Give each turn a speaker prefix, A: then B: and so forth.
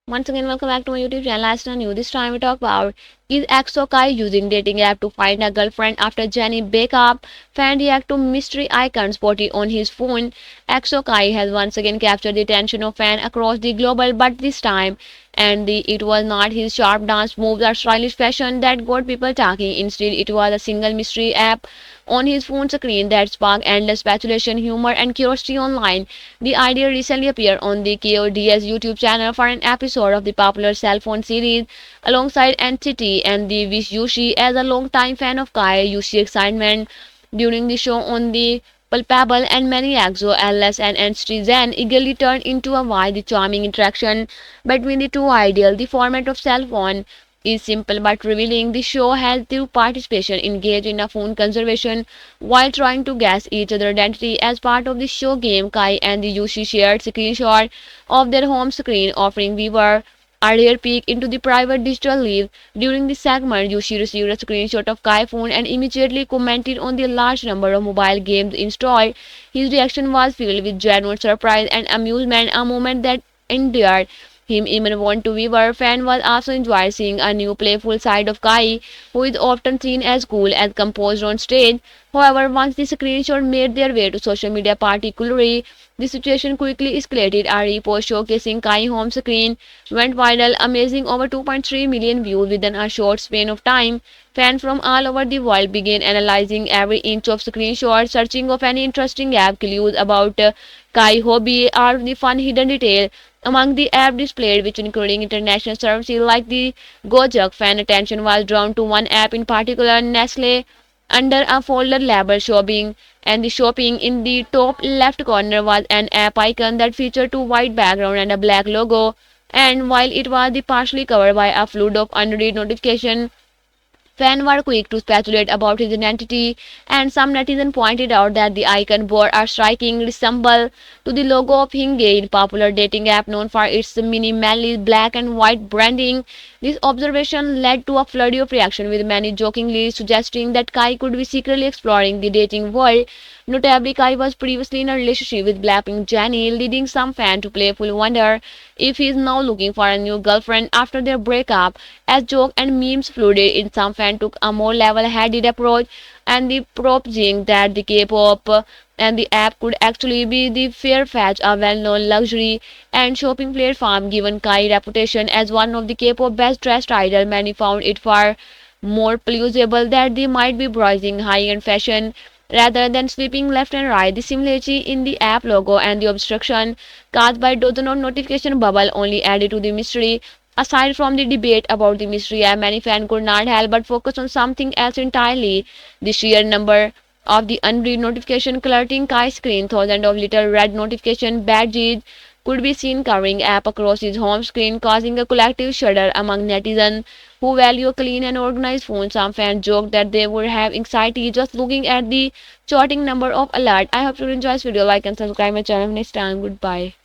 A: Once again, welcome back to my YouTube channel. Last on you. This time we talk about is EXO Kai using dating app to find a girlfriend after Jenny break up? Fan react to mystery icon spotted on his phone. EXO Kai has once again captured the attention of fans across the global, but this time, it was not his sharp dance moves or stylish fashion that got people talking. Instead, it was a single mystery app on his phone screen that sparked endless speculation, humor, and curiosity online. The idea recently appeared on the KODS YouTube channel for an episode of the popular cell phone series alongside NCT and the Wish Yushi. As a long-time fan of Kai, Yushi excitement during the show on the palpable and many EXO, LS and NCT Zen eagerly turned into a wide charming interaction between the two ideal. The format of cell phone is simple but revealing. The show has two participation engaged in a phone conservation while trying to guess each other's identity. As part of the show game, Kai and the Yushi shared screenshot of their home screen, offering viewer a rare peek into the private digital life. During this segment, Yushi received a screenshot of Kai phone and immediately commented on the large number of mobile games installed. His reaction was filled with genuine surprise and amusement, a moment that endeared him even want to viewer. Fan was also enjoyed seeing a new playful side of Kai, who is often seen as cool and composed on stage. However, once the screenshot made their way to social media, particularly the situation quickly escalated. A repost showcasing Kai home screen went viral, amazing over 2.3 million views within a short span of time. Fans from all over the world began analyzing every inch of screenshot, searching of any interesting app clues about Kai hobby or the fun hidden detail among the app displayed, which including international services like the Gojek. Fan attention was drawn to one app in particular, Nestle, under a folder labeled shopping, and the shopping in the top left corner was an app icon that featured two white background and a black logo. And while it was partially covered by a flood of unread notification, fans were quick to speculate about his identity, and some netizens pointed out that the icon bore a striking resemblance to the logo of Hinge, a popular dating app known for its minimally black and white branding. This observation led to a flurry of reaction, with many jokingly suggesting that Kai could be secretly exploring the dating world. Notably, Kai was previously in a relationship with Blackpink Jennie, leading some fans to playfully wonder if he is now looking for a new girlfriend after their breakup. As jokes and memes flooded in, some fans took a more level-headed approach, and the proposing that the K-pop and the app could actually be the Fairfetch, a well-known luxury and shopping platform. Given Kai's reputation as one of the K-pop best-dressed idols, many found it far more plausible that they might be browsing high-end fashion rather than sweeping left and right. The similarity in the app logo and the obstruction caused by dozen of notification bubble only added to the mystery. Aside from the debate about the mystery app, many fans could not help but focus on something else entirely: the sheer number of the unread notification cluttering Kai's screen. Thousands of little red notification badges could be seen covering app across his home screen, causing a collective shudder among netizens who value a clean and organized phone. Some fans joked that they would have anxiety just looking at the charting number of alerts. I hope you enjoy this video. Like and subscribe my channel. Next time, goodbye.